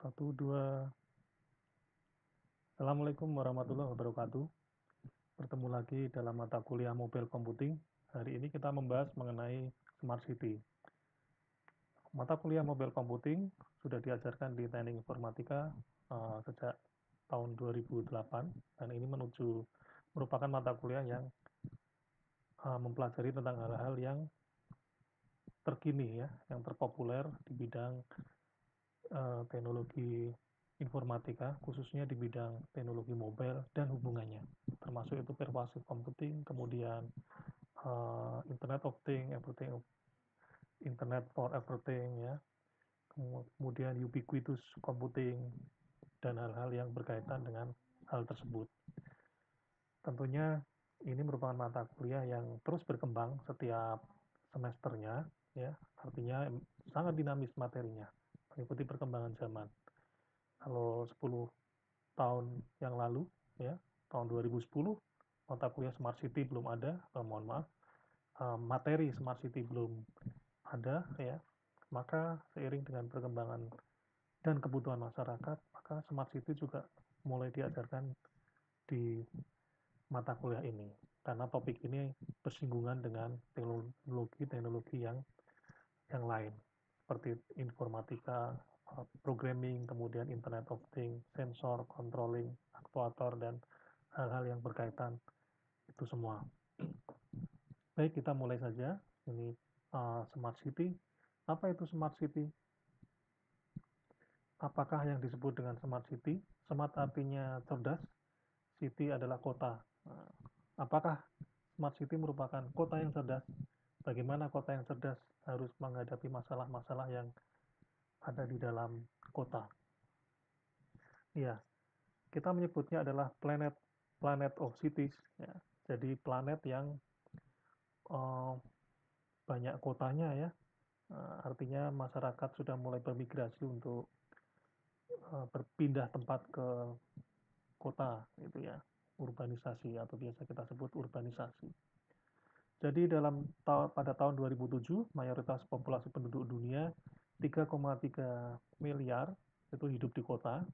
Satu, dua. Assalamualaikum warahmatullahi wabarakatuh. Bertemu lagi dalam mata kuliah Mobile Computing. Hari ini kita membahas mengenai Smart City. Mata kuliah Mobile Computing sudah diajarkan di Teknik Informatika sejak tahun 2008 dan ini merupakan mata kuliah yang mempelajari tentang hal-hal yang terkini ya, yang terpopuler di bidang teknologi informatika, khususnya di bidang teknologi mobile dan hubungannya, termasuk itu pervasive computing, kemudian Internet of Things, Internet for Everything, ya, kemudian ubiquitous computing, dan hal-hal yang berkaitan dengan hal tersebut. Tentunya ini merupakan mata kuliah yang terus berkembang setiap semesternya, ya, artinya sangat dinamis materinya, mengikuti perkembangan zaman. Kalau 10 tahun yang lalu, ya, tahun 2010, mata kuliah Smart City belum ada, mohon maaf, materi Smart City belum ada, ya, maka seiring dengan perkembangan dan kebutuhan masyarakat, maka Smart City juga mulai diajarkan di mata kuliah ini, karena topik ini bersinggungan dengan teknologi yang lain, seperti informatika, programming, kemudian Internet of Things, sensor, controlling, aktuator, dan hal-hal yang berkaitan itu semua. Baik, kita mulai saja. Ini Smart City. Apa itu Smart City? Apakah yang disebut dengan Smart City? Smart artinya cerdas, City adalah kota. Nah, apakah Smart City merupakan kota yang cerdas? Bagaimana kota yang cerdas harus menghadapi masalah-masalah yang ada di dalam kota? Ya, kita menyebutnya adalah planet of cities, ya. Jadi planet yang uh, banyak kotanya, ya. Artinya masyarakat sudah mulai bermigrasi untuk berpindah tempat ke kota, gitu ya, urbanisasi atau biasa kita sebut urbanisasi. Jadi pada tahun 2007 mayoritas populasi penduduk dunia 3,3 miliar itu hidup di kota.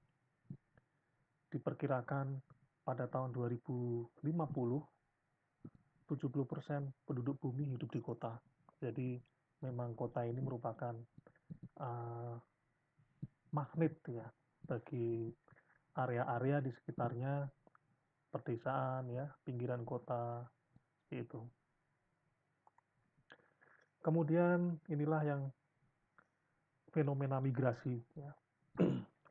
Diperkirakan pada tahun 2050 70% penduduk bumi hidup di kota. Jadi memang kota ini merupakan uh, magnet ya bagi area-area di sekitarnya, pedesaan ya, pinggiran kota itu. Kemudian inilah yang fenomena migrasi ya,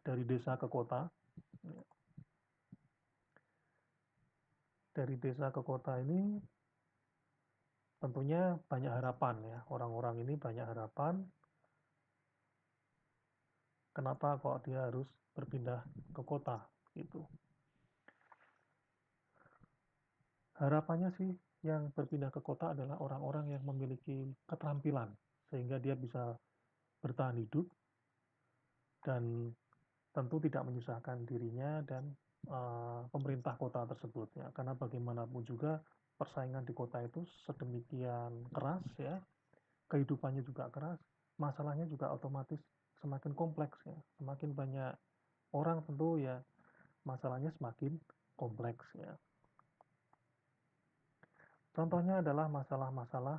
dari desa ke kota. Dari desa ke kota ini tentunya banyak harapan ya. Orang-orang ini banyak harapan. Kenapa kok dia harus berpindah ke kota gitu. Harapannya sih yang berpindah ke kota adalah orang-orang yang memiliki keterampilan sehingga dia bisa bertahan hidup dan tentu tidak menyusahkan dirinya dan pemerintah kota tersebut ya, karena bagaimanapun juga persaingan di kota itu sedemikian keras ya, kehidupannya juga keras, masalahnya juga otomatis semakin kompleks ya, semakin banyak orang tentu ya masalahnya semakin kompleks ya. Contohnya adalah masalah-masalah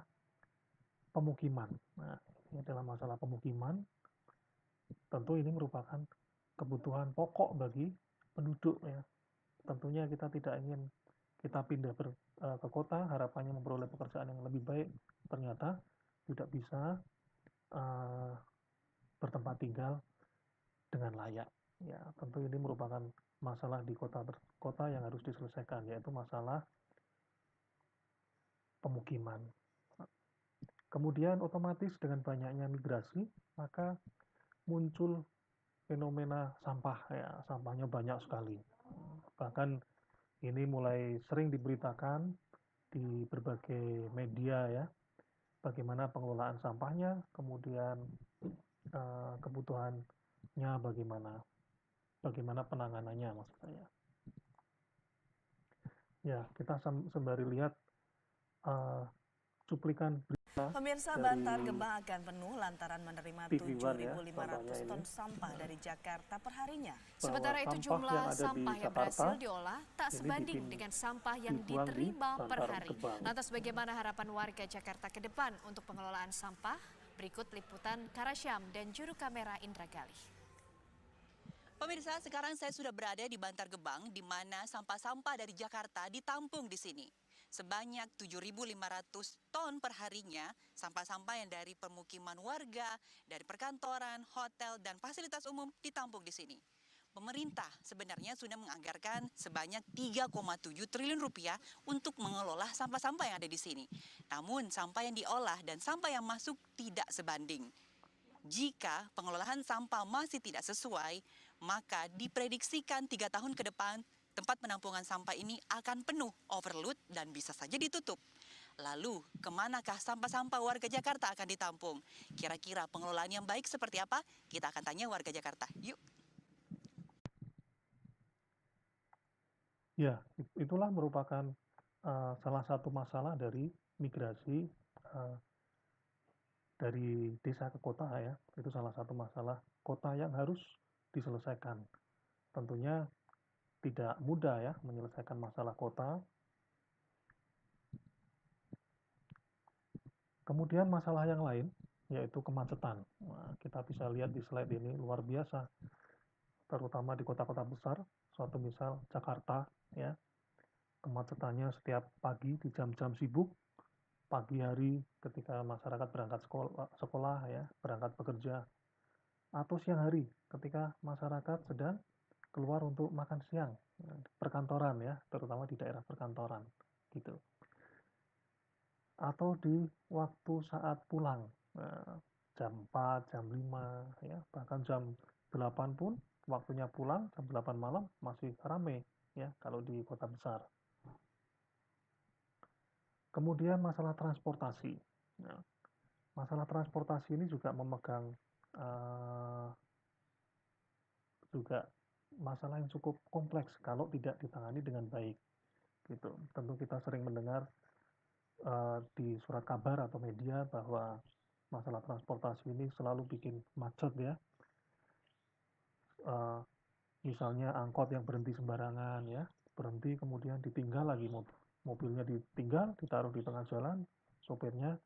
pemukiman. Nah, ini adalah masalah pemukiman. Tentu ini merupakan kebutuhan pokok bagi penduduk ya. Tentunya kita tidak ingin kita pindah ke kota, harapannya memperoleh pekerjaan yang lebih baik, ternyata tidak bisa uh, bertempat tinggal dengan layak. Ya, tentu ini merupakan masalah di kota yang harus diselesaikan, yaitu masalah pemukiman. Kemudian otomatis dengan banyaknya migrasi, maka muncul fenomena sampah ya, sampahnya banyak sekali. Bahkan ini mulai sering diberitakan di berbagai media ya, bagaimana pengelolaan sampahnya, kemudian kebutuhannya bagaimana penanganannya maksud saya. Ya, kita sembari lihat cuplikan Pemirsa, Bantar dari Gebang akan penuh lantaran menerima TV One ya, 7.500 contohnya ini, ton sampah dari Jakarta perharinya. bahwa Sementara itu sampah yang jumlah ada di sampah yang berhasil Jakarta diolah tak ini sebanding dengan sampah yang dibuang di diterima per Bantar hari. Gebang. Lantas bagaimana harapan warga Jakarta ke depan untuk pengelolaan sampah? Berikut liputan Karasyam dan juru kamera Indra Galih. Pemirsa, sekarang saya sudah berada di Bantar Gebang, di mana sampah-sampah dari Jakarta ditampung di sini. Sebanyak 7.500 ton per harinya, sampah-sampah yang dari permukiman warga, dari perkantoran, hotel, dan fasilitas umum ditampung di sini. Pemerintah sebenarnya sudah menganggarkan sebanyak 3,7 triliun rupiah untuk mengelola sampah-sampah yang ada di sini. Namun sampah yang diolah dan sampah yang masuk tidak sebanding. Jika pengelolaan sampah masih tidak sesuai, maka diprediksikan 3 tahun ke depan tempat penampungan sampah ini akan penuh overload dan bisa saja ditutup. Lalu, kemanakah sampah-sampah warga Jakarta akan ditampung? Kira-kira pengelolaan yang baik seperti apa? Kita akan tanya warga Jakarta. Yuk. Ya, itulah merupakan salah satu masalah dari migrasi dari desa ke kota ya. Itu salah satu masalah kota yang harus diselesaikan. Tentunya tidak mudah ya menyelesaikan masalah kota. Kemudian masalah yang lain yaitu kemacetan. Nah, kita bisa lihat di slide ini luar biasa, terutama di kota-kota besar. Suatu misal Jakarta ya, kemacetannya setiap pagi di jam-jam sibuk, pagi hari ketika masyarakat berangkat sekolah ya, berangkat bekerja, atau siang hari ketika masyarakat sedang keluar untuk makan siang, perkantoran ya, terutama di daerah perkantoran gitu. Atau di waktu saat pulang, jam 4, jam 5 ya, bahkan jam 8 pun waktunya pulang jam 8 malam masih ramai ya kalau di kota besar. Kemudian masalah transportasi. Nah, masalah transportasi ini juga memegang juga masalah yang cukup kompleks kalau tidak ditangani dengan baik. Gitu. Tentu kita sering mendengar di surat kabar atau media bahwa masalah transportasi ini selalu bikin macet ya. Misalnya angkot yang berhenti sembarangan ya, berhenti kemudian ditinggal lagi mobilnya ditinggal, ditaruh di tengah jalan, sopirnya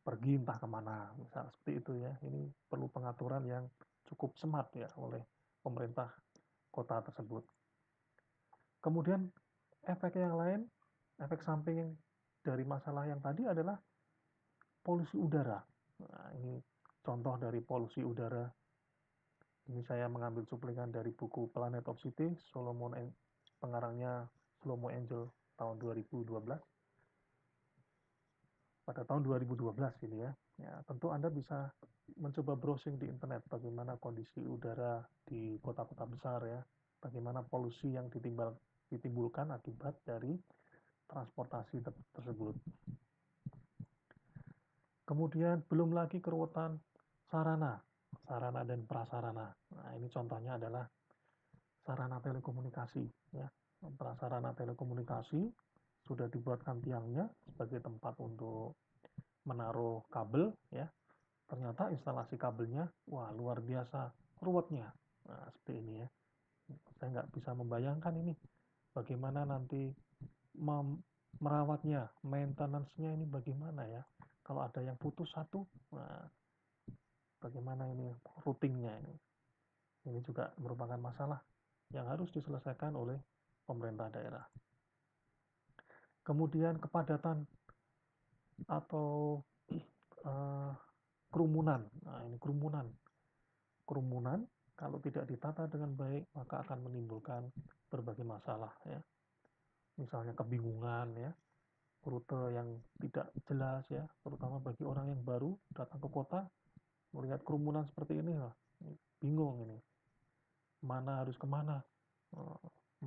pergi entah kemana, misal seperti itu ya. Ini perlu pengaturan yang cukup smart ya oleh pemerintah kota tersebut. Kemudian efek yang lain, efek samping dari masalah yang tadi adalah polusi udara. Nah, ini contoh dari polusi udara. Ini saya mengambil cuplikan dari buku Planet of Cities, pengarangnya Shlomo Angel tahun 2012. Pada tahun 2012 ini ya. Ya, tentu Anda bisa mencoba browsing di internet bagaimana kondisi udara di kota-kota besar ya, bagaimana polusi yang ditimbulkan akibat dari transportasi tersebut. Kemudian belum lagi keruwetan sarana dan prasarana. Nah, ini contohnya adalah sarana telekomunikasi ya. Prasarana telekomunikasi sudah dibuatkan tiangnya sebagai tempat untuk menaruh kabel ya. Ternyata instalasi kabelnya wah luar biasa ruwetnya. Nah, seperti ini ya. Saya nggak bisa membayangkan ini bagaimana nanti merawatnya, maintenance-nya ini bagaimana ya. Kalau ada yang putus satu, nah, bagaimana ini routingnya ini. Ini juga merupakan masalah yang harus diselesaikan oleh pemerintah daerah. Kemudian kepadatan atau kerumunan. Nah, ini kerumunan. Kerumunan kalau tidak ditata dengan baik maka akan menimbulkan berbagai masalah ya. Misalnya kebingungan ya, rute yang tidak jelas ya, terutama bagi orang yang baru datang ke kota melihat kerumunan seperti ini, bingung ini, mana harus kemana,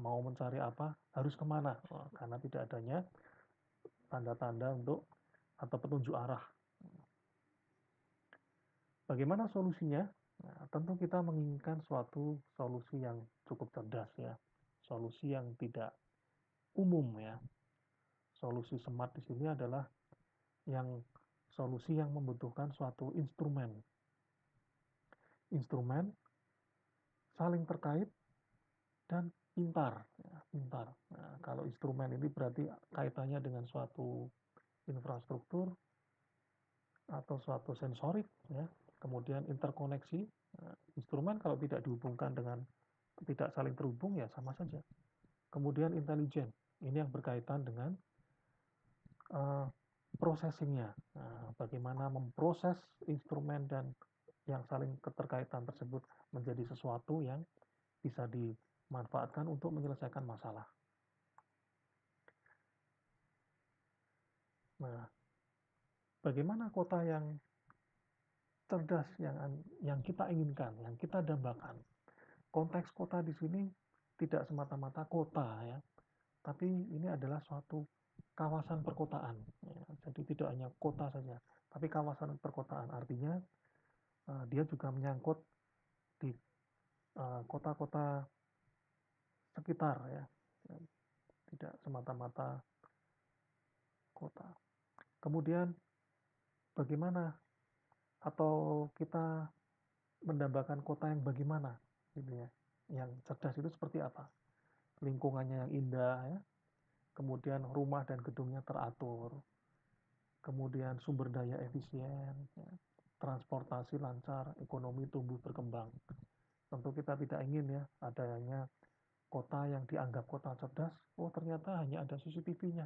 mau mencari apa harus kemana, karena tidak adanya tanda-tanda untuk atau petunjuk arah. Bagaimana solusinya? Nah, tentu kita menginginkan suatu solusi yang cukup cerdas ya, solusi yang tidak umum ya. Solusi smart di sini adalah yang solusi yang membutuhkan suatu instrumen saling terkait dan pintar, ya, pintar. Nah, kalau instrumen ini berarti kaitannya dengan suatu infrastruktur atau suatu sensorik, ya. Kemudian interkoneksi. Nah, instrumen kalau tidak dihubungkan dengan tidak saling terhubung ya sama saja. Kemudian intelijen, ini yang berkaitan dengan processingnya. Nah, bagaimana memproses instrumen dan yang saling keterkaitan tersebut menjadi sesuatu yang bisa dimanfaatkan untuk menyelesaikan masalah. Nah, bagaimana kota yang cerdas yang kita inginkan, yang kita dambakan. Konteks kota di sini tidak semata-mata kota ya, tapi ini adalah suatu kawasan perkotaan. Ya. Jadi tidak hanya kota saja, tapi kawasan perkotaan. Artinya dia juga menyangkut di kota-kota sekitar ya, tidak semata-mata kota. Kemudian bagaimana atau kita mendambakan kota yang bagaimana gitu ya, yang cerdas itu seperti apa, lingkungannya yang indah ya, kemudian rumah dan gedungnya teratur, kemudian sumber daya efisien ya, transportasi lancar, ekonomi tumbuh berkembang. Tentu kita tidak ingin ya adanya kota yang dianggap kota cerdas, oh ternyata hanya ada CCTV-nya,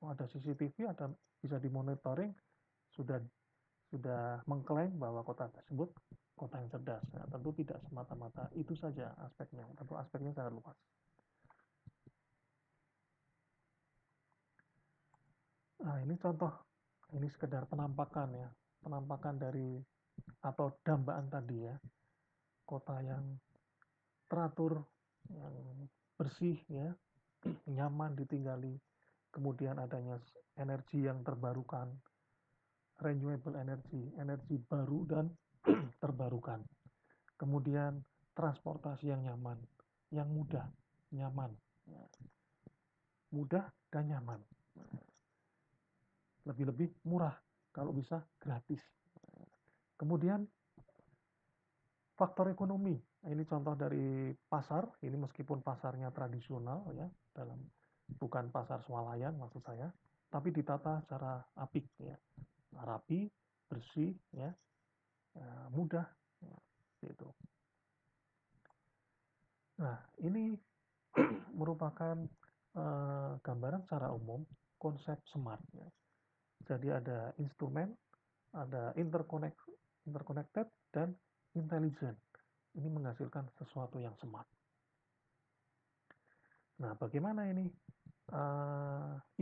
oh ada CCTV, ada bisa dimonitoring, sudah mengklaim bahwa kota tersebut kota yang cerdas. Nah, tentu tidak semata-mata itu saja aspeknya, tentu aspeknya sangat luas. Nah, ini contoh, ini sekedar penampakan ya, penampakan dari atau dambaan tadi ya, kota yang teratur, yang bersih ya, nyaman ditinggali, kemudian adanya energi yang terbarukan, renewable energy, energi baru dan terbarukan. Kemudian transportasi yang nyaman, yang mudah, nyaman, ya. Mudah dan nyaman. Lebih-lebih murah, kalau bisa gratis. Kemudian faktor ekonomi. Ini contoh dari pasar, ini meskipun pasarnya tradisional ya, bukan pasar swalayan maksud saya, tapi ditata secara apik ya, rapi, bersih ya, mudah ya, gitu. Nah, ini merupakan gambaran secara umum konsep smart ya. Jadi ada instrumen, ada interconnected dan intelligent. Ini menghasilkan sesuatu yang smart. Nah, bagaimana ini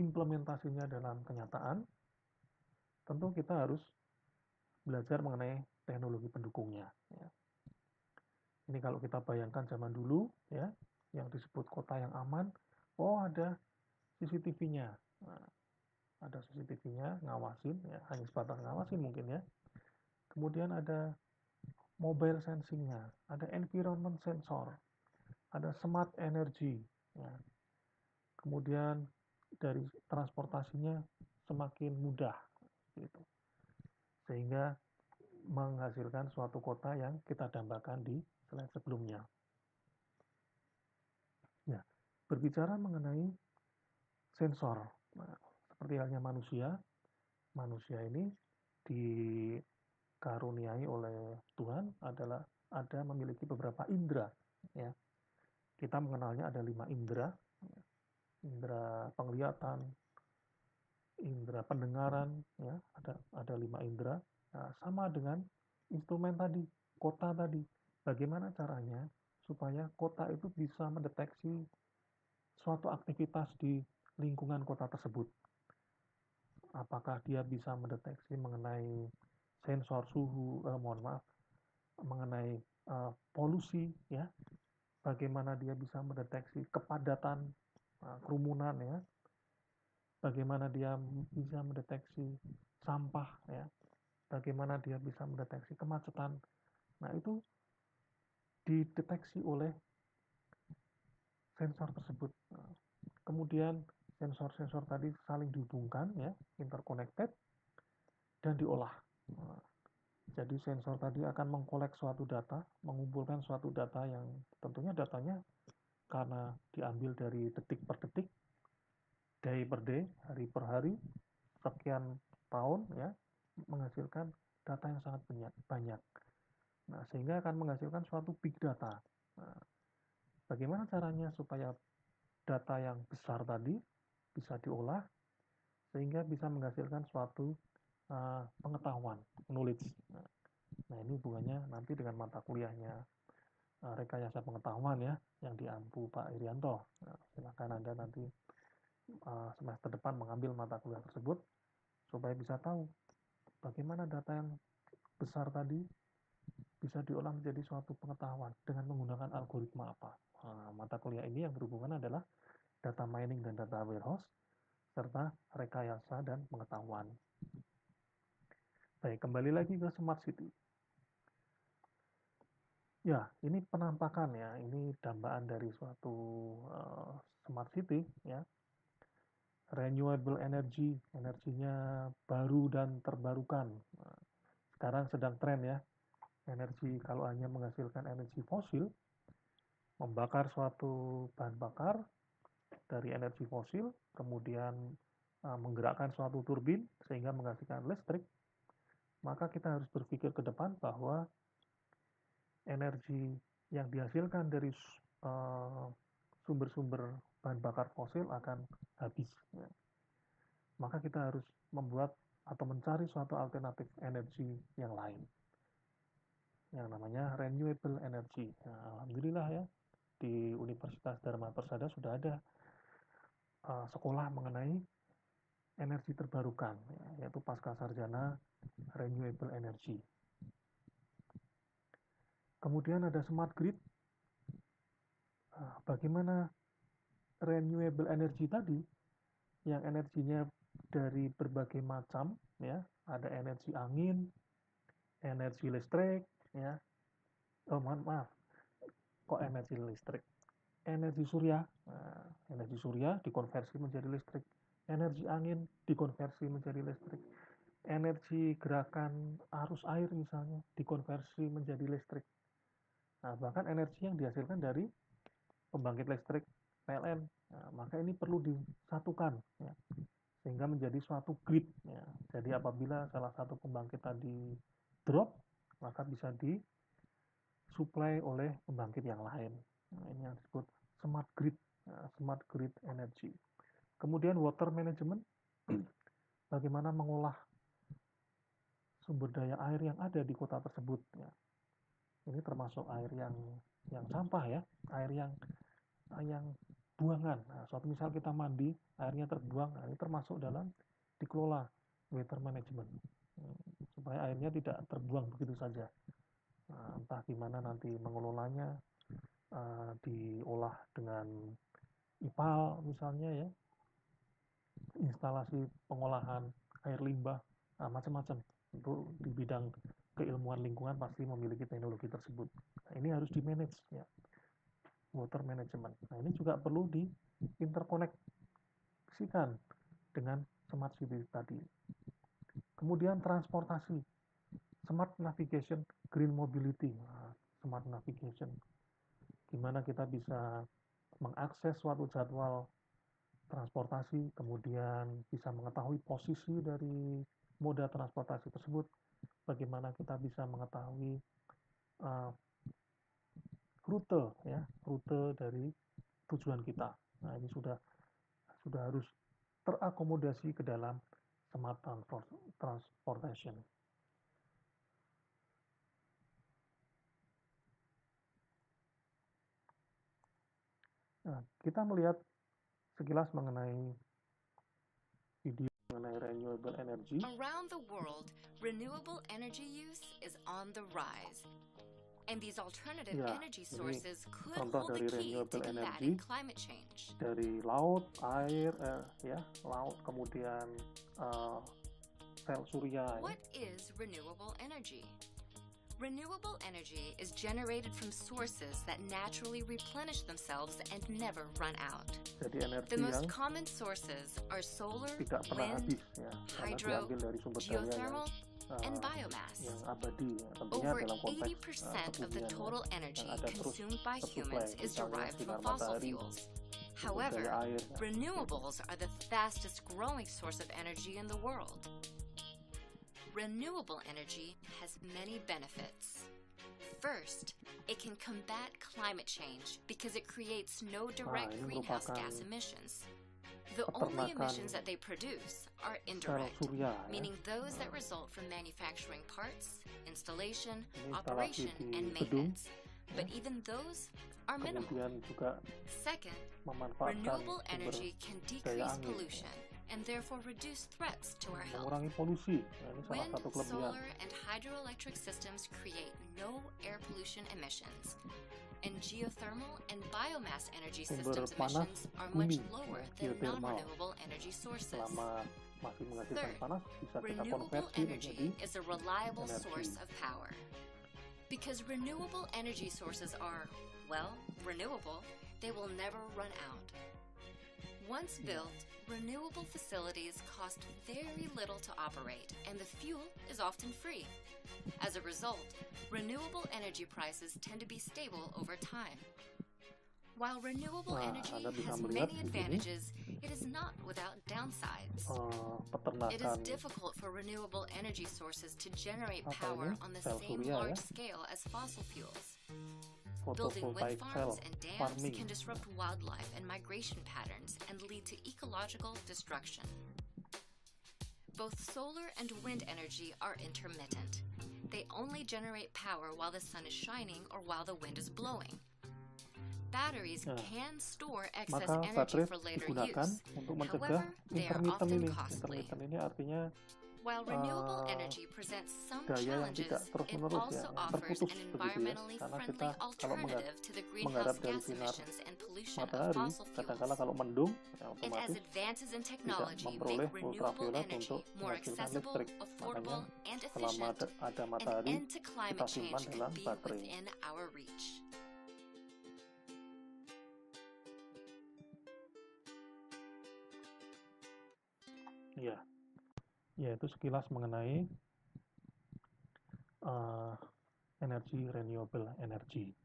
implementasinya dalam kenyataan? Tentu kita harus belajar mengenai teknologi pendukungnya. Ya. Ini kalau kita bayangkan zaman dulu, ya, yang disebut kota yang aman, oh ada CCTV-nya. Nah, ada CCTV-nya, ngawasin, ya, hanya sebatas ngawasin mungkin ya. Kemudian ada mobile sensing-nya, ada environment sensor, ada smart energy, ya. Kemudian dari transportasinya semakin mudah, gitu. Sehingga menghasilkan suatu kota yang kita dambakan di slide sebelumnya. Ya, berbicara mengenai sensor, nah, seperti halnya manusia ini dikaruniai oleh Tuhan adalah memiliki beberapa indera. Ya, kita mengenalnya ada 5 indera, indera penglihatan, indera pendengaran, ya, ada 5 indera. Nah, sama dengan instrumen tadi, kota tadi. Bagaimana caranya supaya kota itu bisa mendeteksi suatu aktivitas di lingkungan kota tersebut? Apakah dia bisa mendeteksi mengenai sensor suhu, mengenai polusi, ya? Bagaimana dia bisa mendeteksi kepadatan kerumunan, ya? Bagaimana dia bisa mendeteksi sampah, ya? Bagaimana dia bisa mendeteksi kemacetan. Nah, itu dideteksi oleh sensor tersebut. Kemudian sensor-sensor tadi saling dihubungkan ya, interconnected. dan diolah. Nah, jadi sensor tadi akan mengkolek suatu data, mengumpulkan suatu data yang tentunya datanya karena diambil dari detik per detik, day per day, hari per hari, sekian tahun ya, menghasilkan data yang sangat banyak. Nah, sehingga akan menghasilkan suatu big data. Nah, bagaimana caranya supaya data yang besar tadi bisa diolah sehingga bisa menghasilkan suatu pengetahuan, knowledge. Nah, ini hubungannya nanti dengan mata kuliahnya rekayasa pengetahuan ya, yang diampu Pak Irianto. Nah, silakan Anda nanti semester depan mengambil mata kuliah tersebut supaya bisa tahu bagaimana data yang besar tadi bisa diolah menjadi suatu pengetahuan dengan menggunakan algoritma apa. Nah, mata kuliah ini yang berhubungan adalah data mining dan data warehouse, serta rekayasa dan pengetahuan. Baik, kembali lagi ke Smart City. Ya, ini penampakan ya, ini dambaan dari suatu Smart City ya. Renewable energy, energinya baru dan terbarukan. Nah, sekarang sedang tren ya, energi kalau hanya menghasilkan energi fosil, membakar suatu bahan bakar dari energi fosil, kemudian menggerakkan suatu turbin sehingga menghasilkan listrik, maka kita harus berpikir ke depan bahwa energi yang dihasilkan dari sumber-sumber bahan bakar fosil akan habis. Ya. Maka kita harus membuat atau mencari suatu alternatif energi yang lain, yang namanya renewable energy. Nah, alhamdulillah ya, di Universitas Dharma Persada sudah ada sekolah mengenai energi terbarukan, yaitu pasca sarjana renewable energy. Kemudian ada smart grid. Bagaimana renewable energy tadi, yang energinya dari berbagai macam, ya, ada energi angin, energi listrik, ya. Oh, maaf, kok energi listrik? Energi surya, energi surya dikonversi menjadi listrik, energi angin dikonversi menjadi listrik, energi gerakan arus air misalnya dikonversi menjadi listrik. Nah, bahkan energi yang dihasilkan dari pembangkit listrik PLN, nah, maka ini perlu disatukan ya, sehingga menjadi suatu grid ya. Jadi apabila salah satu pembangkit tadi drop, maka bisa disuplai oleh pembangkit yang lain. Nah, ini yang disebut smart grid, smart grid energy. Kemudian water management, bagaimana mengolah sumber daya air yang ada di kota tersebut ya. Ini termasuk air yang sampah ya, air yang buangan. Nah, suatu misal kita mandi, airnya terbuang, nah, ini termasuk dalam dikelola water management, supaya airnya tidak terbuang begitu saja. Nah, entah gimana nanti mengelolanya, diolah dengan IPAL misalnya ya, instalasi pengolahan air limbah, nah, macam-macam. Untuk di bidang keilmuan lingkungan pasti memiliki teknologi tersebut. Nah, ini harus di-manage ya, water management. Nah, ini juga perlu diinterkoneksikan dengan smart city tadi. Kemudian transportasi, smart navigation, green mobility. Nah, smart navigation, gimana kita bisa mengakses suatu jadwal transportasi, kemudian bisa mengetahui posisi dari moda transportasi tersebut, bagaimana kita bisa mengetahui rute dari tujuan kita. Nah, ini sudah harus terakomodasi ke dalam smart transportation. Nah, kita melihat sekilas mengenai video mengenai renewable energy. Around the world, renewable energy use is on the rise. And these alternative energy sources could hold the key to combating climate change. Dari laut, air, laut, kemudian sel surya. What is renewable energy? Renewable energy is generated from sources that naturally replenish themselves and never run out. Jadi energi The most yang common sources are solar, tidak pernah wind, habis ya, karena hydro, diambil dari sumber daya geothermal, and yang biomass. abadi ya. Tentunya Over dalam konteks 80% of the kebumian ya, total energy yang ada terus consumed by tersuplai, humans is misalnya derived from sinar fossil matahari, fuels. sumber However, daya air ya. renewables are the fastest growing source of energy in the world. Renewable energy has many benefits. First, it can combat climate change because it creates no direct ini greenhouse merupakan gas emissions. The only peternakan emissions that they produce are sel indirect, surya ya. meaning those that result from manufacturing parts, installation, Ini instalasi operation, di and gedung, maintenance. But even those are minimal. kemudian juga Second, memanfaatkan renewable sumber energy can daya decrease angin, pollution and therefore reduce threats to our health. mengurangi polusi. Nah, ini salah Wind, satu kelebihan. solar, and hydroelectric systems create no air pollution emissions. And geothermal and biomass energy Sumber systems panas emissions are much bumi, lower ya, than geothermal. non-renewable energy sources. Selama masih menghasilkan Third, panas, bisa kita renewable konversi menjadi energy is a reliable energi. source of power. Because renewable energy sources are, well, renewable, they will never run out. Once built, renewable facilities cost very little to operate, and the fuel is often free. As a result, renewable energy prices tend to be stable over time. While renewable Nah, energy Anda bisa has melihat many di sini, advantages, it is not without downsides. It is peternakan difficult for renewable energy sources to generate Apa power ini? on the Sel same surya ya. large scale as fossil fuels. Building wind photovoltaic cell farms and dams farming. can disrupt wildlife and migration patterns and lead to ecological destruction. Both solar and wind energy are intermittent. They only generate power while the sun is shining or while the wind is blowing. Batteries Nah, can store excess Maka energy baterai for later digunakan use. untuk mencegah However, they are intermittent often ini. costly. Intermittent ini artinya While renewable eh, energy presents some daya yang challenges, tidak terus it menerus ya, also yang offers terputus an begitu ya. environmentally Karena friendly kita kalau alternative to the mengharap greenhouse dari gas sinar emissions and pollution of matahari, fossil kadang-kala fuels. kalau mendung, ya And as otomatis advances in tidak technology memperoleh make renewable ultraviolet energy untuk more menghasilkan accessible, listrik. affordable, Makanya and selama efficient, ada an matahari, end to kita climate simpan change dalam could be baterai. within our reach. Ya, ya itu sekilas mengenai energi renewable energy.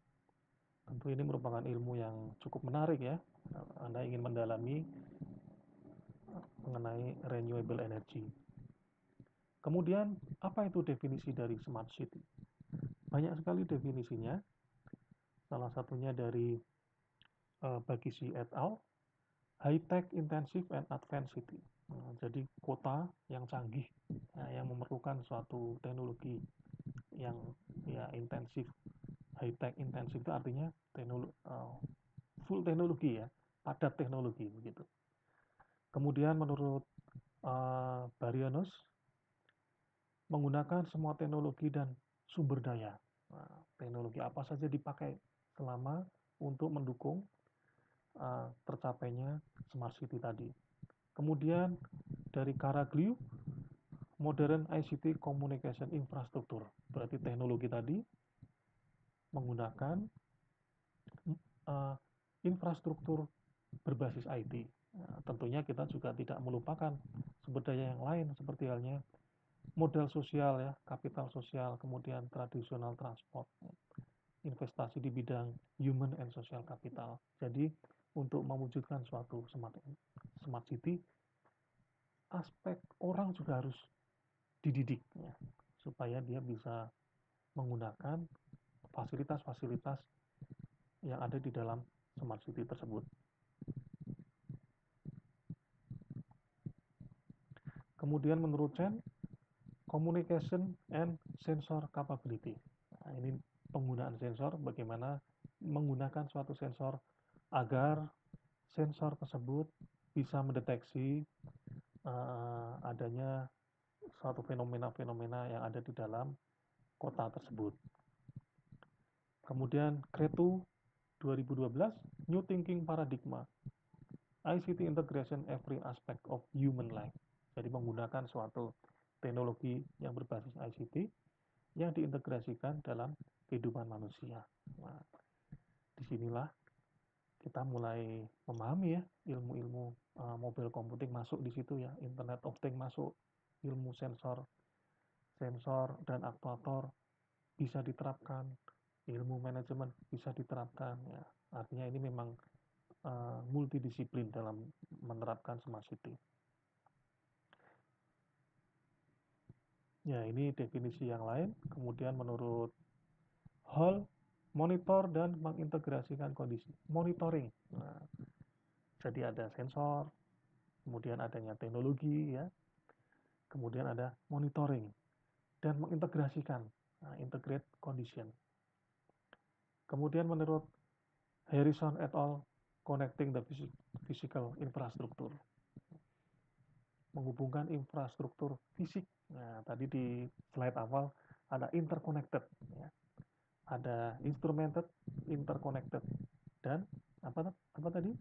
Tentu ini merupakan ilmu yang cukup menarik ya. Anda ingin mendalami mengenai renewable energy. Kemudian, apa itu definisi dari smart city? Banyak sekali definisinya. Salah satunya dari Bagisi et al. High tech, intensive, and advanced city. Jadi kota yang canggih, yang memerlukan suatu teknologi yang ya intensif. High tech, intensif itu artinya full teknologi ya, padat teknologi begitu. Kemudian menurut Barrianos, menggunakan semua teknologi dan sumber daya. Teknologi apa saja dipakai selama untuk mendukung tercapainya smart city tadi. Kemudian dari Caraglio, modern ICT communication infrastructure. Berarti teknologi tadi menggunakan infrastruktur berbasis IT. Tentunya kita juga tidak melupakan sumber daya yang lain seperti halnya modal sosial ya, kapital sosial, kemudian tradisional transport, investasi di bidang human and social capital. Jadi untuk mewujudkan suatu smart city, aspek orang juga harus dididik ya, supaya dia bisa menggunakan fasilitas-fasilitas yang ada di dalam smart city tersebut. Kemudian menurut Chen, communication and sensor capability. Nah, ini penggunaan sensor, bagaimana menggunakan suatu sensor agar sensor tersebut bisa mendeteksi adanya suatu fenomena-fenomena yang ada di dalam kota tersebut. Kemudian Cretu 2012, New Thinking Paradigma, ICT Integration Every Aspect of Human Life. Jadi menggunakan suatu teknologi yang berbasis ICT yang diintegrasikan dalam kehidupan manusia. Nah, disinilah kita mulai memahami ya ilmu-ilmu mobile computing masuk di situ ya, Internet of Things masuk, ilmu sensor dan aktuator bisa diterapkan, ilmu manajemen bisa diterapkan ya. Artinya ini memang multidisiplin dalam menerapkan smart city. Ya, ini definisi yang lain. Kemudian menurut Hall, monitor dan mengintegrasikan kondisi. Monitoring. Nah, jadi ada sensor, kemudian adanya teknologi ya. Kemudian ada monitoring dan mengintegrasikan. Nah, integrate condition. Kemudian menurut Harrison et al. Connecting the physical infrastructure. Menghubungkan infrastruktur fisik. Nah, tadi di slide awal ada interconnected ya. Ada instrumented, interconnected, dan apa tadi?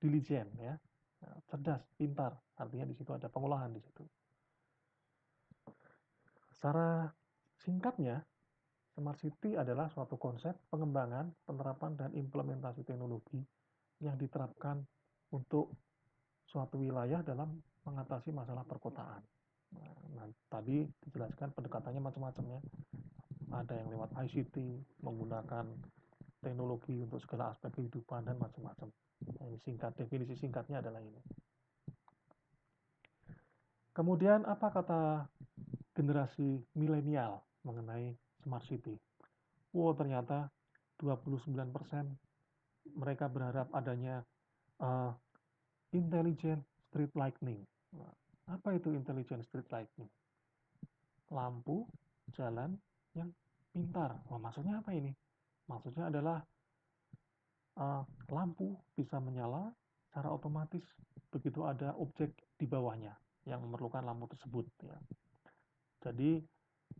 Diligent ya. Nah, cerdas, pintar. Artinya di situ ada pengolahan di situ. Secara singkatnya, Smart City adalah suatu konsep pengembangan, penerapan, dan implementasi teknologi yang diterapkan untuk suatu wilayah dalam mengatasi masalah perkotaan. Nah, tadi dijelaskan pendekatannya macam-macam ya. Ada yang lewat ICT, menggunakan teknologi untuk segala aspek kehidupan, dan macam-macam. Nah, ini definisi singkatnya adalah ini. Kemudian apa kata generasi milenial mengenai Smart City? Ternyata 29% mereka berharap adanya intelligent street lighting. Nah, apa itu intelligent street lighting? Lampu jalan yang pintar. Maksudnya apa ini? Maksudnya adalah lampu bisa menyala secara otomatis begitu ada objek di bawahnya yang memerlukan lampu tersebut. Ya. Jadi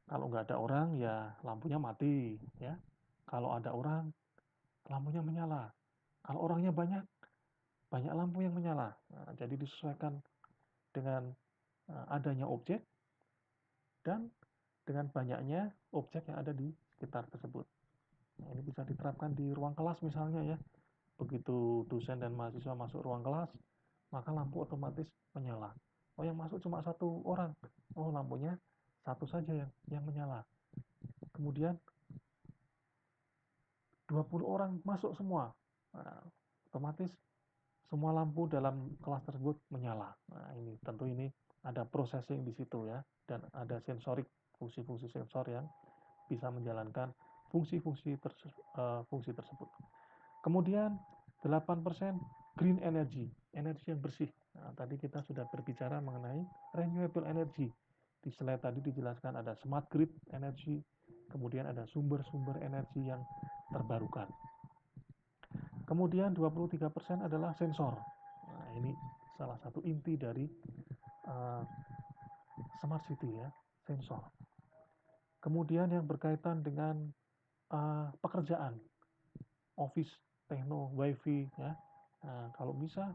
kalau nggak ada orang ya lampunya mati. Ya. Kalau ada orang lampunya menyala. Kalau orangnya banyak lampu yang menyala. Nah, jadi disesuaikan dengan adanya objek dan dengan banyaknya objek yang ada di sekitar tersebut. Nah, ini bisa diterapkan di ruang kelas misalnya ya. Begitu dosen dan mahasiswa masuk ruang kelas, maka lampu otomatis menyala. Oh, yang masuk cuma satu orang. Oh, lampunya satu saja yang menyala. Kemudian 20 orang masuk semua. Nah, otomatis semua lampu dalam kelas tersebut menyala. Nah, ini ada processing di situ ya, dan ada sensorik, fungsi-fungsi sensor yang bisa menjalankan fungsi-fungsi tersebut. Kemudian 8% green energy, energi yang bersih. Nah, tadi kita sudah berbicara mengenai renewable energy. Di slide tadi dijelaskan ada smart grid energy, kemudian ada sumber-sumber energi yang terbarukan. Kemudian 23% adalah sensor. Nah, ini salah satu inti dari Smart City ya, sensor. Kemudian yang berkaitan dengan pekerjaan, office, tekno, wifi ya. Nah, kalau bisa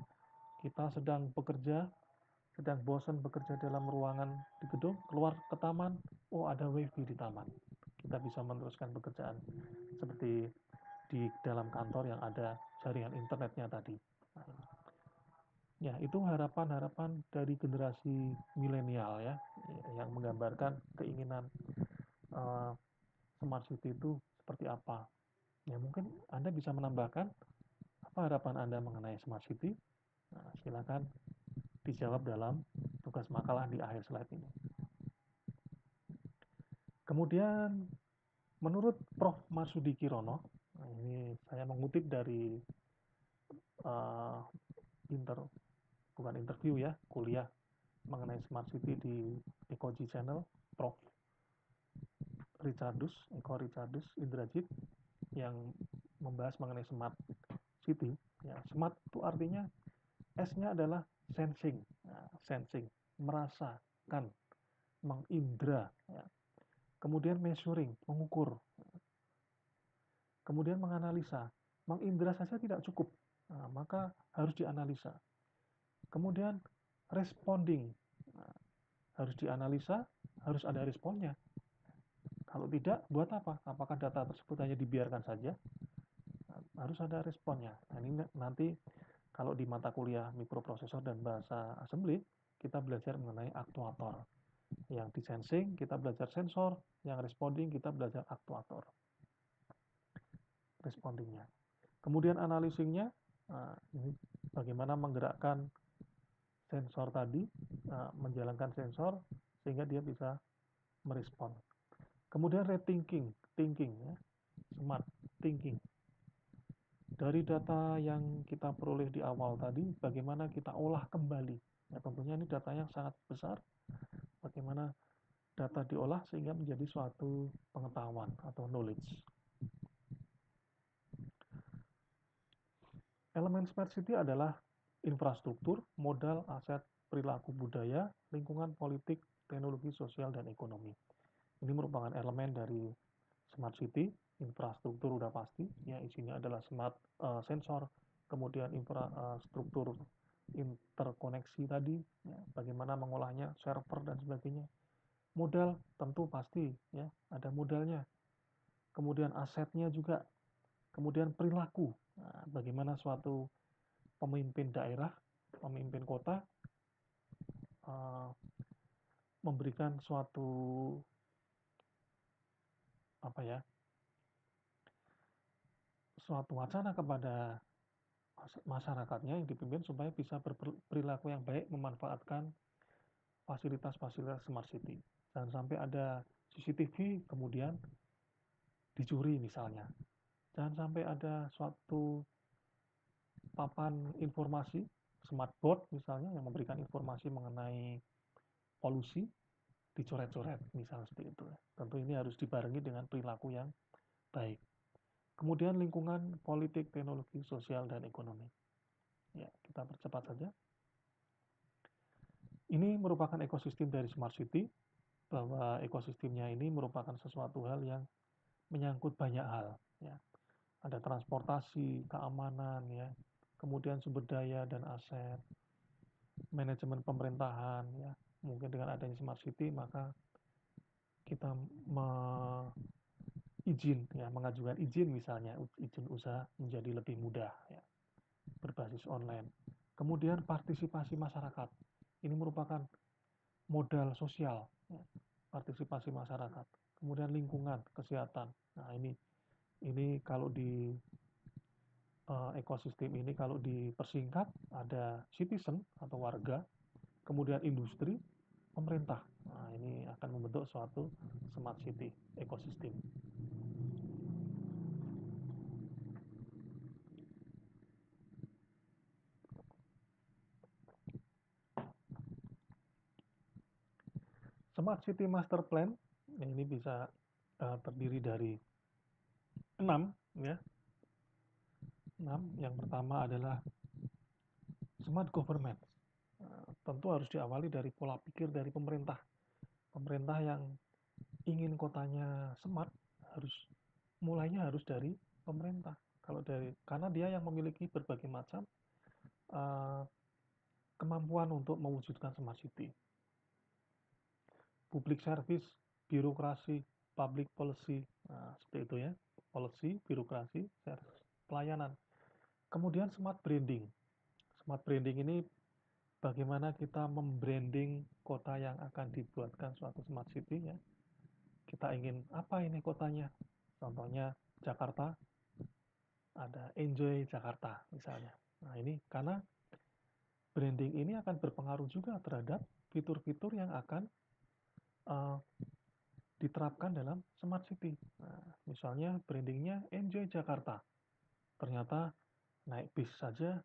kita sedang bekerja, sedang bosan bekerja dalam ruangan di gedung, keluar ke taman, ada wifi di taman. Kita bisa meneruskan pekerjaan seperti di dalam kantor yang ada jaringan internetnya tadi. Ya, itu harapan-harapan dari generasi milenial ya, yang menggambarkan keinginan Smart City itu seperti apa. Ya, mungkin Anda bisa menambahkan apa harapan Anda mengenai Smart City. Nah, silakan dijawab dalam tugas makalah di akhir slide ini. Kemudian menurut Prof. Marsudi Kirono, ini saya mengutip dari interview ya, kuliah mengenai Smart City di Ekoji Channel, Prof. Eko Richardus Indrajit, yang membahas mengenai Smart City. Ya, smart itu artinya S-nya adalah sensing, merasakan, mengindra. Ya. Kemudian measuring, mengukur. Kemudian menganalisa. Mengindra saja tidak cukup, maka harus dianalisa. Kemudian responding, harus dianalisa, harus ada responnya. Kalau tidak, buat apa? Apakah data tersebut hanya dibiarkan saja? Harus ada responnya. Nah, ini nanti kalau di mata kuliah mikroprosesor dan bahasa assembly, kita belajar mengenai aktuator. Yang di sensing, kita belajar sensor. Yang responding, kita belajar aktuator. Respondingnya. Kemudian analyzingnya, ini bagaimana menggerakkan sensor tadi, menjalankan sensor, sehingga dia bisa merespon. Kemudian rethinking, thinking, ya, smart thinking. Dari data yang kita peroleh di awal tadi, bagaimana kita olah kembali. Ya, tentunya ini data yang sangat besar. Bagaimana data diolah sehingga menjadi suatu pengetahuan atau knowledge. Elemen smart city adalah infrastruktur, modal, aset, perilaku budaya, lingkungan politik, teknologi sosial, dan ekonomi. Ini merupakan elemen dari smart city. Infrastruktur udah pasti, ya isinya adalah smart sensor, kemudian infrastruktur interkoneksi tadi, ya, bagaimana mengolahnya, server dan sebagainya. Modal tentu pasti, ya ada modalnya. Kemudian asetnya juga, kemudian perilaku, nah, bagaimana suatu pemimpin daerah, pemimpin kota memberikan suatu suatu wacana kepada masyarakatnya yang dipimpin supaya bisa berperilaku yang baik memanfaatkan fasilitas-fasilitas smart city. Jangan sampai ada CCTV kemudian dicuri misalnya. Jangan sampai ada suatu papan informasi, smart board misalnya, yang memberikan informasi mengenai polusi, dicoret-coret misalnya seperti itu. Tentu ini harus dibarengi dengan perilaku yang baik. Kemudian lingkungan, politik, teknologi, sosial, dan ekonomi. Ya, kita percepat saja. Ini merupakan ekosistem dari smart city, bahwa ekosistemnya ini merupakan sesuatu hal yang menyangkut banyak hal. Ya. Ada transportasi, keamanan, ya, kemudian sumber daya dan aset, manajemen pemerintahan. Ya. Mungkin dengan adanya smart city, maka kita mengajukan izin misalnya, izin usaha menjadi lebih mudah, ya, berbasis online. Kemudian partisipasi masyarakat, ini merupakan modal sosial, ya, partisipasi masyarakat. Kemudian lingkungan, kesehatan. Nah ini kalau di ekosistem ini kalau dipersingkat ada citizen atau warga, kemudian industri, pemerintah. Nah ini akan membentuk suatu smart city ekosistem. Smart City Master Plan ini bisa terdiri dari 6, ya. 6. Yang pertama adalah smart government. Tentu harus diawali dari pola pikir dari pemerintah. Pemerintah yang ingin kotanya smart mulainya harus dari pemerintah. Karena dia yang memiliki berbagai macam kemampuan untuk mewujudkan smart city. Public service, birokrasi, public policy, seperti itu ya, policy, birokrasi, pelayanan. Kemudian smart branding. Smart branding ini bagaimana kita membranding kota yang akan dibuatkan suatu smart city, ya. Kita ingin apa ini kotanya? Contohnya Jakarta, ada Enjoy Jakarta misalnya. Nah ini karena branding ini akan berpengaruh juga terhadap fitur-fitur yang akan diterapkan dalam smart city. Nah, misalnya brandingnya Enjoy Jakarta. Ternyata naik bis saja,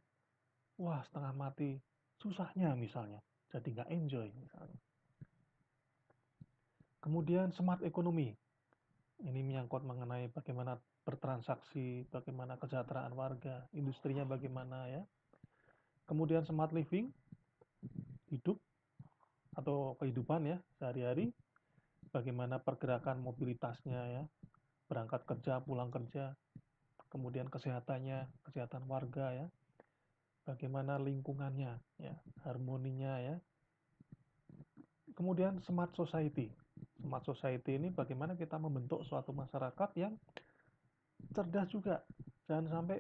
wah setengah mati susahnya misalnya. Jadi nggak enjoy misalnya. Kemudian smart economy. Ini menyangkut mengenai bagaimana bertransaksi, bagaimana kesejahteraan warga, industrinya bagaimana, ya. Kemudian smart living, hidup atau kehidupan, ya, sehari-hari. Bagaimana pergerakan mobilitasnya, ya, berangkat kerja, pulang kerja, kemudian kesehatannya, kesehatan warga, ya, bagaimana lingkungannya, ya, harmoninya, ya. Kemudian smart society, Smart society ini bagaimana kita membentuk suatu masyarakat yang cerdas juga. Jangan sampai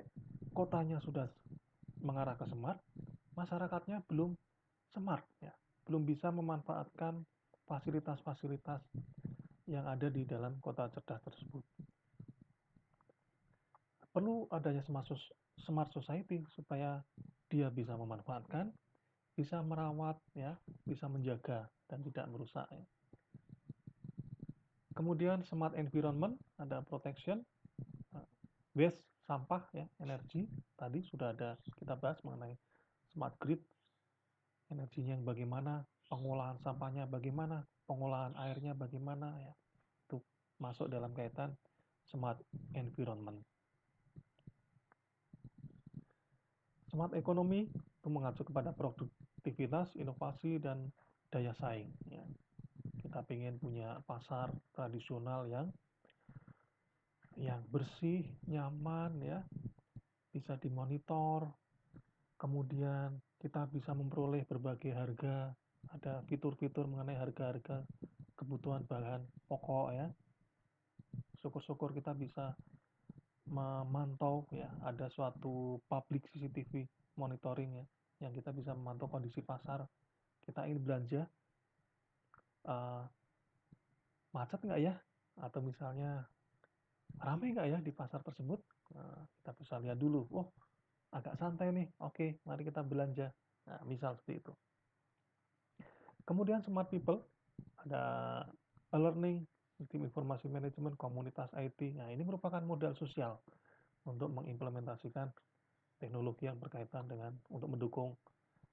kotanya sudah mengarah ke smart, masyarakatnya belum smart ya, belum bisa memanfaatkan fasilitas-fasilitas yang ada di dalam kota cerdas tersebut. Perlu adanya smart society supaya dia bisa memanfaatkan, bisa merawat ya, bisa menjaga dan tidak merusak ya. Kemudian smart environment, ada protection, waste, sampah ya, energi. Tadi sudah ada kita bahas mengenai smart grid, energinya yang bagaimana, pengolahan sampahnya bagaimana, pengolahan airnya bagaimana ya. Itu masuk dalam kaitan smart environment. Smart economy itu mengacu kepada produktivitas, inovasi, dan daya saing. Ya. Kita ingin punya pasar tradisional yang bersih, nyaman, ya, bisa dimonitor. Kemudian kita bisa memperoleh berbagai harga, ada fitur-fitur mengenai harga-harga kebutuhan bahan pokok ya. Syukur-syukur kita bisa memantau ya, ada suatu public CCTV monitoring ya, yang kita bisa memantau kondisi pasar. Kita ingin belanja, macet nggak ya, atau misalnya ramai nggak ya di pasar tersebut. Kita bisa lihat dulu, oh agak santai nih, oke mari kita belanja. Nah, misal seperti itu. Kemudian smart people, ada learning, sistem informasi manajemen, komunitas IT. Nah, ini merupakan modal sosial untuk mengimplementasikan teknologi yang berkaitan dengan untuk mendukung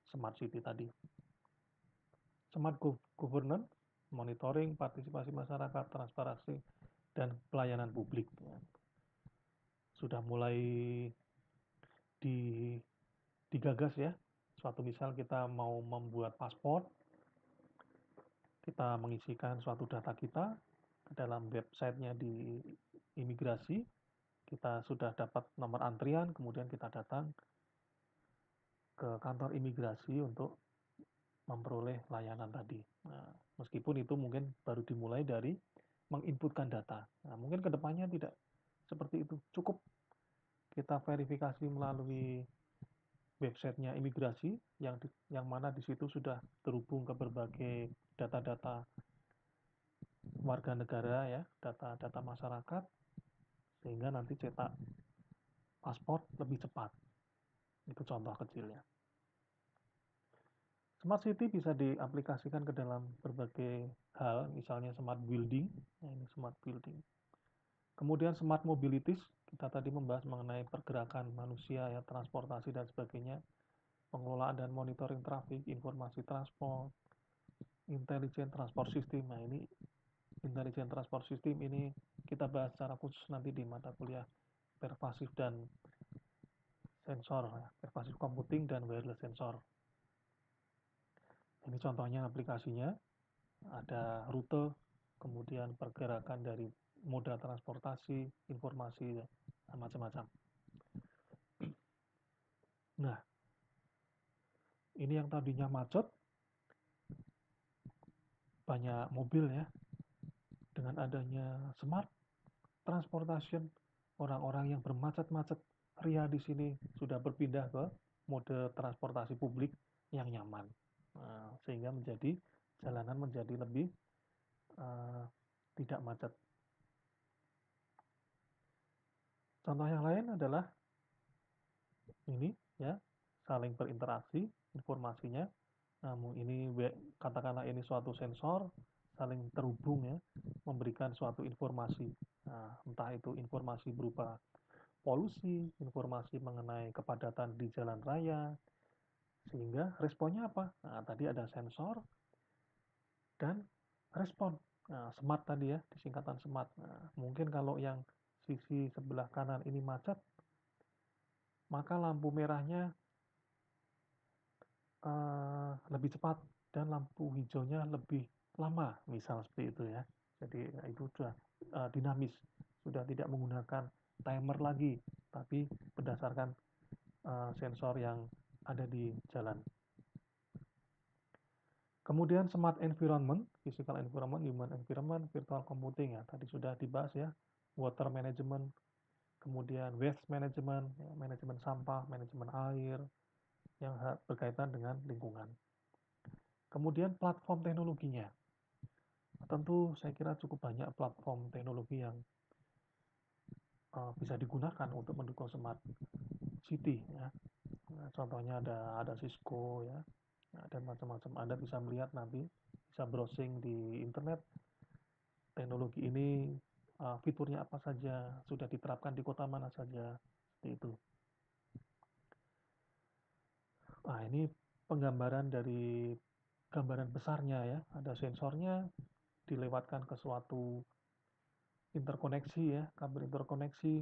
smart city tadi. Smart governance, monitoring, partisipasi masyarakat, transparansi, dan pelayanan publik. Sudah mulai digagas ya. Suatu misal kita mau membuat paspor, kita mengisikan suatu data kita ke dalam websitenya di imigrasi, kita sudah dapat nomor antrian, kemudian kita datang ke kantor imigrasi untuk memperoleh layanan tadi. Nah, meskipun itu mungkin baru dimulai dari menginputkan data. Nah, mungkin kedepannya tidak seperti itu. Cukup kita verifikasi melalui websitenya imigrasi yang mana di situ sudah terhubung ke berbagai data-data warga negara ya, data-data masyarakat, sehingga nanti cetak paspor lebih cepat. Itu contoh kecilnya. Smart city bisa diaplikasikan ke dalam berbagai hal, misalnya smart building. Nah, ini smart building. Kemudian smart mobilities, kita tadi membahas mengenai pergerakan manusia ya, transportasi dan sebagainya, pengelolaan dan monitoring trafik, informasi transport, intelligent transport system. Nah, ini intelligent transport system ini kita bahas secara khusus nanti di mata kuliah pervasive dan sensor, ya, pervasive computing dan wireless sensor. Ini contohnya aplikasinya, ada rute, kemudian pergerakan dari moda transportasi, informasi, macam-macam. Nah, ini yang tadinya macet, banyak mobil ya. Dengan adanya smart transportation, orang-orang yang bermacet-macet ria di sini sudah berpindah ke mode transportasi publik yang nyaman. Nah, sehingga menjadi jalanan menjadi lebih tidak macet. Contoh yang lain adalah ini ya, saling berinteraksi informasinya. Namun ini katakanlah ini suatu sensor saling terhubung ya, memberikan suatu informasi. Nah, entah itu informasi berupa polusi, informasi mengenai kepadatan di jalan raya, sehingga responnya apa? Nah, tadi ada sensor dan respon. Nah, smart tadi ya, disingkatan smart. Nah, mungkin kalau yang sisi sebelah kanan ini macet, maka lampu merahnya lebih cepat dan lampu hijaunya lebih lama, misal seperti itu ya. Jadi itu sudah dinamis, sudah tidak menggunakan timer lagi, tapi berdasarkan sensor yang ada di jalan. Kemudian smart environment, physical environment, human environment, virtual computing ya, tadi sudah dibahas ya, water management, kemudian waste management, ya, manajemen sampah, manajemen air, yang berkaitan dengan lingkungan. Kemudian platform teknologinya, tentu saya kira cukup banyak platform teknologi yang bisa digunakan untuk mendukung smart city ya. Nah, contohnya ada Cisco ya, dan macam-macam. Anda bisa melihat nanti, bisa browsing di internet, teknologi ini fiturnya apa saja, sudah diterapkan di kota mana saja, seperti itu. Nah, ini penggambaran dari gambaran besarnya ya, ada sensornya, dilewatkan ke suatu interkoneksi ya, kabel interkoneksi,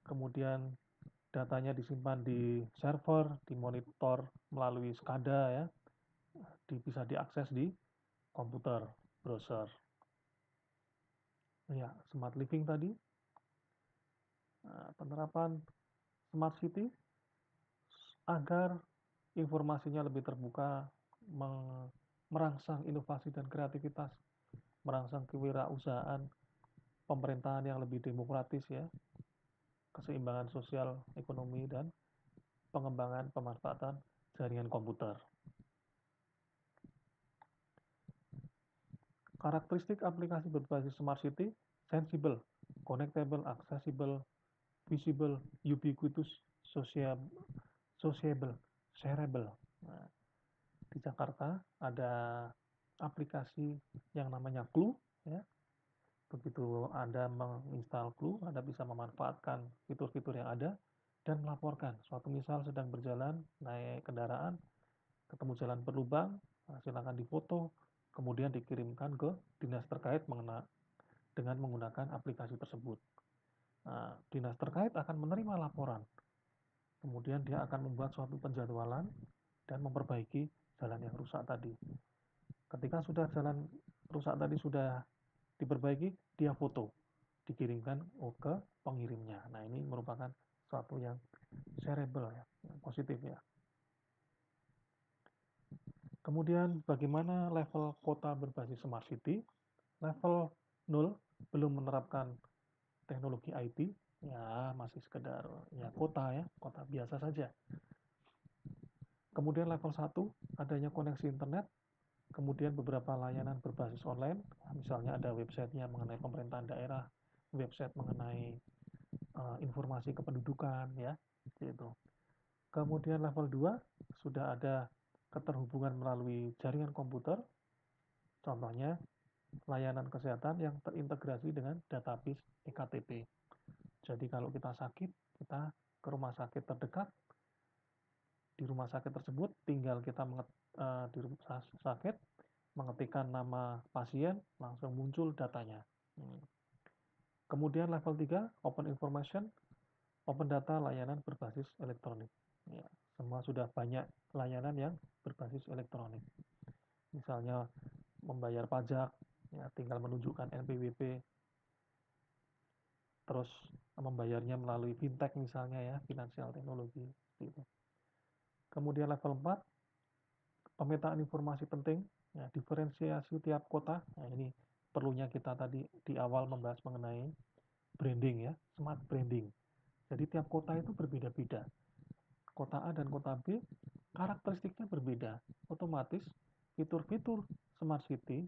kemudian datanya disimpan di server, dimonitor melalui SCADA ya, bisa diakses di komputer, browser. Ya, smart living tadi, penerapan smart city agar informasinya lebih terbuka, merangsang inovasi dan kreativitas, merangsang kewirausahaan, pemerintahan yang lebih demokratis ya, keseimbangan sosial, ekonomi, dan pengembangan pemanfaatan jaringan komputer. Karakteristik aplikasi berbasis smart city, sensible, connectable, accessible, visible, ubiquitous, sociable, shareable. Nah, di Jakarta ada aplikasi yang namanya Clue ya. Begitu Anda menginstal Clue, Anda bisa memanfaatkan fitur-fitur yang ada dan melaporkan. Suatu misal sedang berjalan, naik kendaraan, ketemu jalan berlubang, silakan difoto, kemudian dikirimkan ke dinas terkait dengan menggunakan aplikasi tersebut. Nah, dinas terkait akan menerima laporan, kemudian dia akan membuat suatu penjadwalan dan memperbaiki jalan yang rusak tadi. Ketika sudah jalan rusak tadi sudah diperbaiki, dia foto, dikirimkan ke pengirimnya. Nah, ini merupakan suatu yang shareable ya, yang positif ya. Kemudian bagaimana level kota berbasis smart city? Level 0 belum menerapkan teknologi IT, ya masih sekedar ya kota ya, kota biasa saja. Kemudian level 1 adanya koneksi internet, kemudian beberapa layanan berbasis online, misalnya ada websitenya mengenai pemerintahan daerah, website mengenai informasi kependudukan ya, gitu. Kemudian level 2 sudah ada keterhubungan melalui jaringan komputer, contohnya layanan kesehatan yang terintegrasi dengan database EKTP. Jadi kalau kita sakit, kita ke rumah sakit terdekat, di rumah sakit tersebut tinggal kita di rumah sakit mengetikkan nama pasien, langsung muncul datanya. Kemudian level 3, open information, open data layanan berbasis elektronik. Ya, semua sudah banyak layanan yang berbasis elektronik. Misalnya membayar pajak, ya tinggal menunjukkan NPWP, terus membayarnya melalui fintech misalnya ya, finansial teknologi. Gitu. Kemudian level 4, pemetaan informasi penting, ya, diferensiasi tiap kota. Nah, ini perlunya kita tadi di awal membahas mengenai branding ya, smart branding. Jadi tiap kota itu berbeda-beda. Kota A dan kota B karakteristiknya berbeda. Otomatis fitur-fitur smart city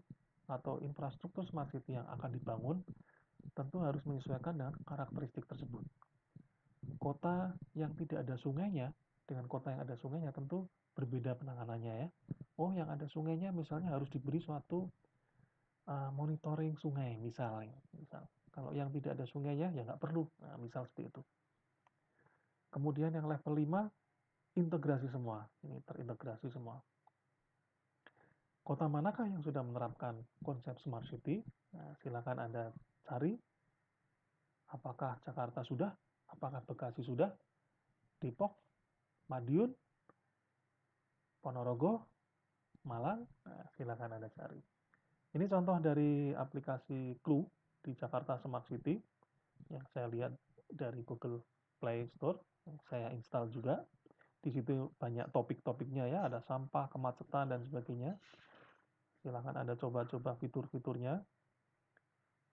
atau infrastruktur smart city yang akan dibangun tentu harus menyesuaikan dengan karakteristik tersebut. Kota yang tidak ada sungainya dengan kota yang ada sungainya tentu berbeda penanganannya ya. Oh, yang ada sungainya misalnya harus diberi suatu monitoring sungai misal. Kalau yang tidak ada sungainya ya nggak perlu. Nah, misal seperti itu. Kemudian yang level 5 integrasi semua. Ini terintegrasi semua. Kota manakah yang sudah menerapkan konsep smart city? Nah, silakan Anda cari. Apakah Jakarta sudah? Apakah Bekasi sudah? Depok, Madiun, Ponorogo, Malang? Nah, silakan Anda cari. Ini contoh dari aplikasi Clue di Jakarta Smart City yang saya lihat dari Google Play Store, yang saya install juga. Di situ banyak topik-topiknya ya, ada sampah, kemacetan, dan sebagainya. Silahkan Anda coba-coba fitur-fiturnya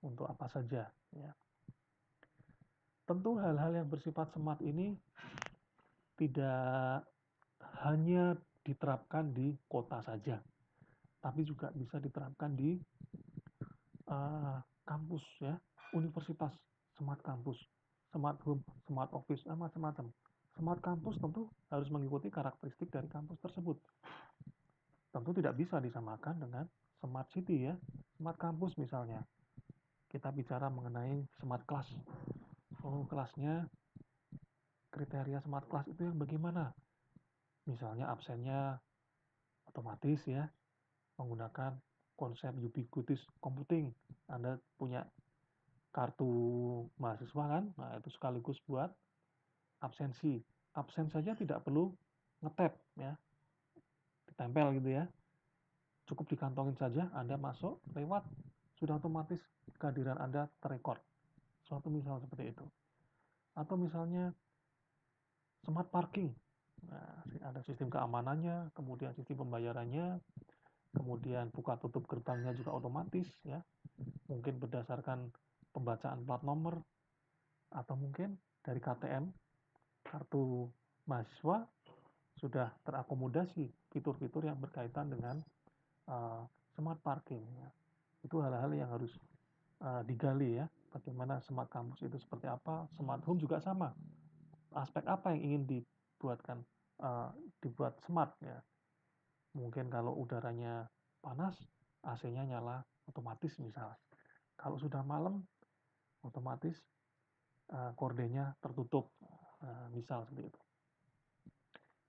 untuk apa saja. Ya. Tentu hal-hal yang bersifat smart ini tidak hanya diterapkan di kota saja, tapi juga bisa diterapkan di kampus ya, universitas, smart kampus, smart home, smart office, macam-macam. Smart kampus tentu harus mengikuti karakteristik dari kampus tersebut. Tentu tidak bisa disamakan dengan smart city ya. Smart kampus misalnya, kita bicara mengenai smart class. Oh, kelasnya kriteria smart class itu yang bagaimana? Misalnya absennya otomatis ya, menggunakan konsep ubiquitous computing. Anda punya kartu mahasiswa kan, nah itu sekaligus buat absensi. Absen saja tidak perlu ngetap ya, ditempel gitu ya. Cukup dikantongin saja, Anda masuk lewat, sudah otomatis kehadiran Anda terekord. Suatu misal seperti itu. Atau misalnya smart parking. Nah, ada sistem keamanannya, kemudian sistem pembayarannya, kemudian buka tutup gerbangnya juga otomatis ya. Mungkin berdasarkan pembacaan plat nomor, atau mungkin dari KTM, kartu mahasiswa, sudah terakomodasi fitur-fitur yang berkaitan dengan smart parking. Ya. Itu hal-hal yang harus digali ya. Bagaimana smart kampus itu seperti apa, smart home juga sama. Aspek apa yang ingin dibuat smart ya. Mungkin kalau udaranya panas, AC-nya nyala otomatis misal. Kalau sudah malam, otomatis kordenya tertutup, misal seperti itu.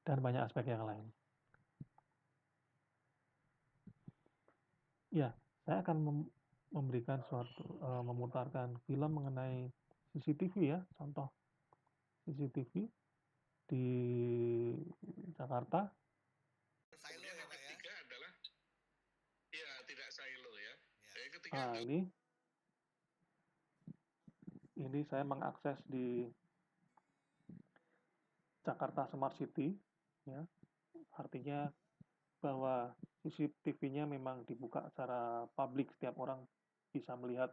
Dan banyak aspek yang lain. Ya, saya akan memberikan memutarkan film mengenai CCTV ya, contoh CCTV di Jakarta. Kemudian yang ketiga adalah ya tidak silo ya. Yang ketiga ini saya mengakses di Jakarta Smart City ya. Artinya bahwa CCTV-nya memang dibuka secara publik, setiap orang bisa melihat,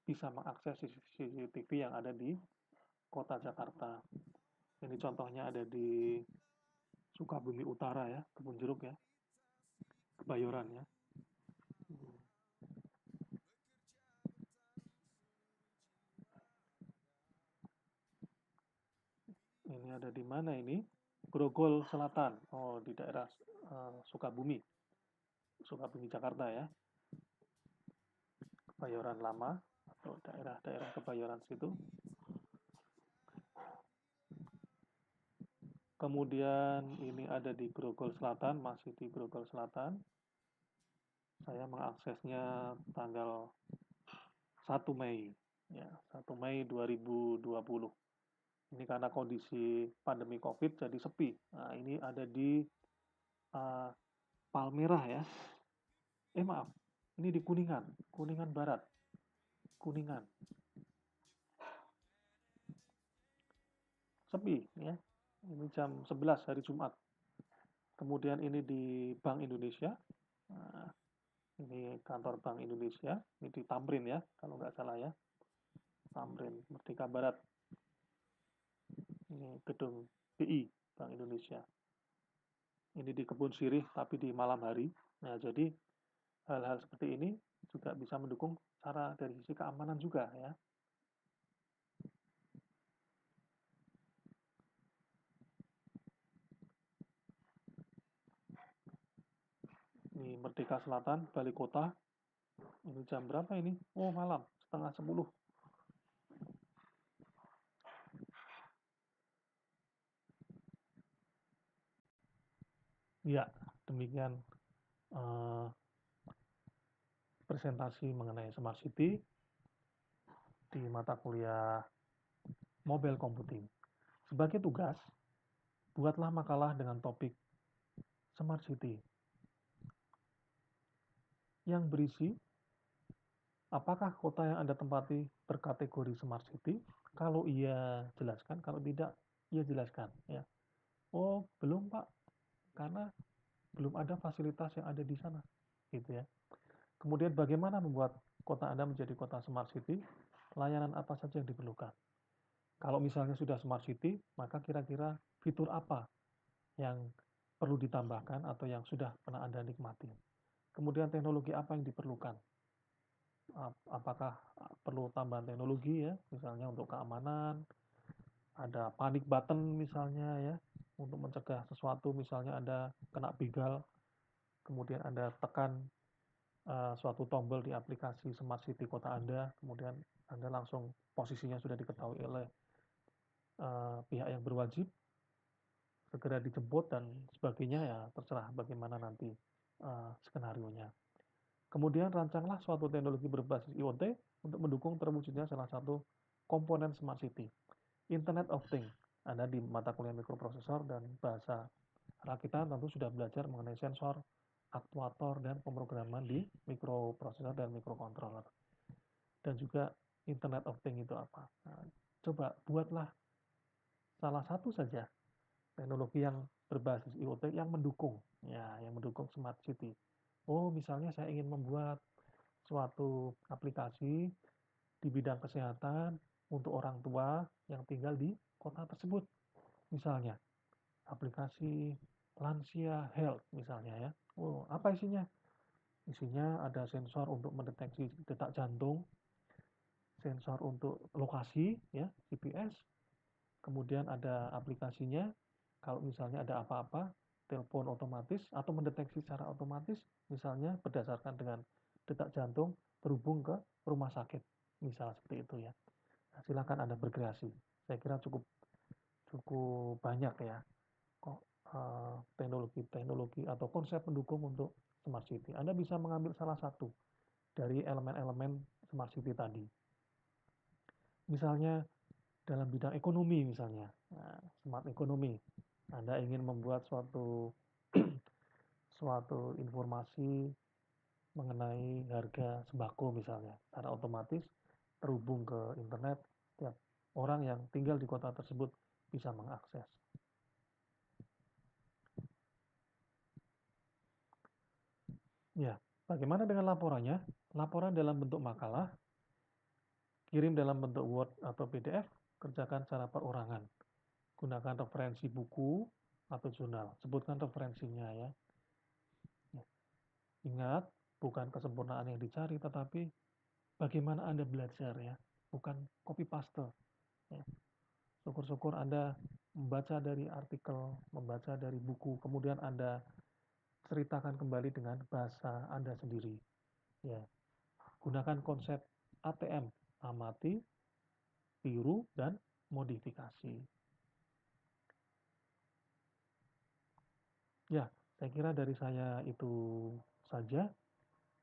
bisa mengakses CCTV yang ada di kota Jakarta. Ini contohnya ada di Sukabumi Utara ya, Kebun Jeruk ya, Kebayoran ya. Ini ada di mana ini? Grogol Selatan. Oh, di daerah Sukabumi. Sukabumi Jakarta ya. Kebayoran Lama atau daerah-daerah Kebayoran situ. Kemudian ini ada di Grogol Selatan, masih di Grogol Selatan. Saya mengaksesnya tanggal 1 Mei. Ya, 1 Mei 2020. Ini karena kondisi pandemi COVID jadi sepi. Nah, ini ada di Palmerah ya. Maaf, ini di Kuningan, Kuningan Barat. Kuningan. Sepi ya. Ini jam 11 hari Jumat. Kemudian ini di Bank Indonesia. Nah, ini kantor Bank Indonesia. Ini di Tamrin ya, kalau nggak salah ya. Tamrin, Merdeka Barat. Ini gedung BI, Bank Indonesia. Ini di Kebun Sirih, tapi di malam hari. Nah, jadi hal-hal seperti ini juga bisa mendukung cara dari sisi keamanan juga ya. Ini Merdeka Selatan, Balai Kota. Ini jam berapa ini? Oh, malam, 9:30. Ya, demikian presentasi mengenai Smart City di mata kuliah Mobile Computing. Sebagai tugas, buatlah makalah dengan topik Smart City yang berisi apakah kota yang Anda tempati berkategori Smart City? Kalau iya, jelaskan. Kalau tidak, ya jelaskan. Ya. Oh, belum Pak, karena belum ada fasilitas yang ada di sana, gitu ya. Kemudian bagaimana membuat kota Anda menjadi kota smart city? Layanan apa saja yang diperlukan? Kalau misalnya sudah smart city, maka kira-kira fitur apa yang perlu ditambahkan atau yang sudah pernah Anda nikmati? Kemudian teknologi apa yang diperlukan? Apakah perlu tambahan teknologi ya, misalnya untuk keamanan, ada panic button misalnya ya, untuk mencegah sesuatu, misalnya Anda kena begal, kemudian Anda tekan suatu tombol di aplikasi Smart City kota Anda, kemudian Anda langsung posisinya sudah diketahui oleh pihak yang berwajib, segera dijemput dan sebagainya ya terserah bagaimana nanti skenarionya. Kemudian rancanglah suatu teknologi berbasis IoT untuk mendukung terwujudnya salah satu komponen Smart City. Internet of Things. Anda di mata kuliah mikroprosesor dan bahasa rakitan tentu sudah belajar mengenai sensor, aktuator, dan pemrograman di mikroprosesor dan mikrocontroller. Dan juga Internet of Things itu apa? Nah, coba buatlah salah satu saja teknologi yang berbasis IoT yang mendukung, ya, yang mendukung Smart City. Oh, misalnya saya ingin membuat suatu aplikasi di bidang kesehatan untuk orang tua yang tinggal di kota tersebut. Misalnya, aplikasi Lansia Health misalnya ya. Oh, apa isinya? Isinya ada sensor untuk mendeteksi detak jantung, sensor untuk lokasi ya, GPS. Kemudian ada aplikasinya kalau misalnya ada apa-apa, telepon otomatis atau mendeteksi secara otomatis, misalnya berdasarkan dengan detak jantung terhubung ke rumah sakit, misal seperti itu ya. Nah, silakan Anda berkreasi. Saya kira cukup cukup banyak ya kok teknologi-teknologi atau konsep pendukung untuk smart city. Anda bisa mengambil salah satu dari elemen-elemen smart city tadi. Misalnya dalam bidang ekonomi misalnya, nah, smart ekonomi. Anda ingin membuat suatu suatu informasi mengenai harga sembako misalnya, secara otomatis terhubung ke internet, tiap orang yang tinggal di kota tersebut bisa mengakses. Ya, bagaimana dengan laporannya? Laporan dalam bentuk makalah, kirim dalam bentuk Word atau PDF, kerjakan secara perorangan. Gunakan referensi buku atau jurnal. Sebutkan referensinya ya. Ingat, bukan kesempurnaan yang dicari, tetapi bagaimana Anda belajar ya, bukan copy paste. Ya. Syukur-syukur Anda membaca dari artikel, membaca dari buku, kemudian Anda ceritakan kembali dengan bahasa Anda sendiri. Ya. Gunakan konsep ATM, amati, tiru, dan modifikasi. Ya, saya kira dari saya itu saja.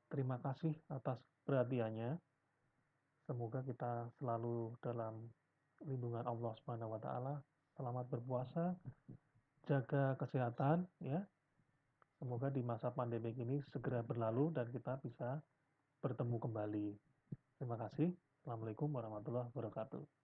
Terima kasih atas perhatiannya. Semoga kita selalu dalam lindungan Allah Subhanahu wa taala. Selamat berpuasa, jaga kesehatan ya. Semoga di masa pandemi ini segera berlalu dan kita bisa bertemu kembali. Terima kasih. Assalamualaikum warahmatullahi wabarakatuh.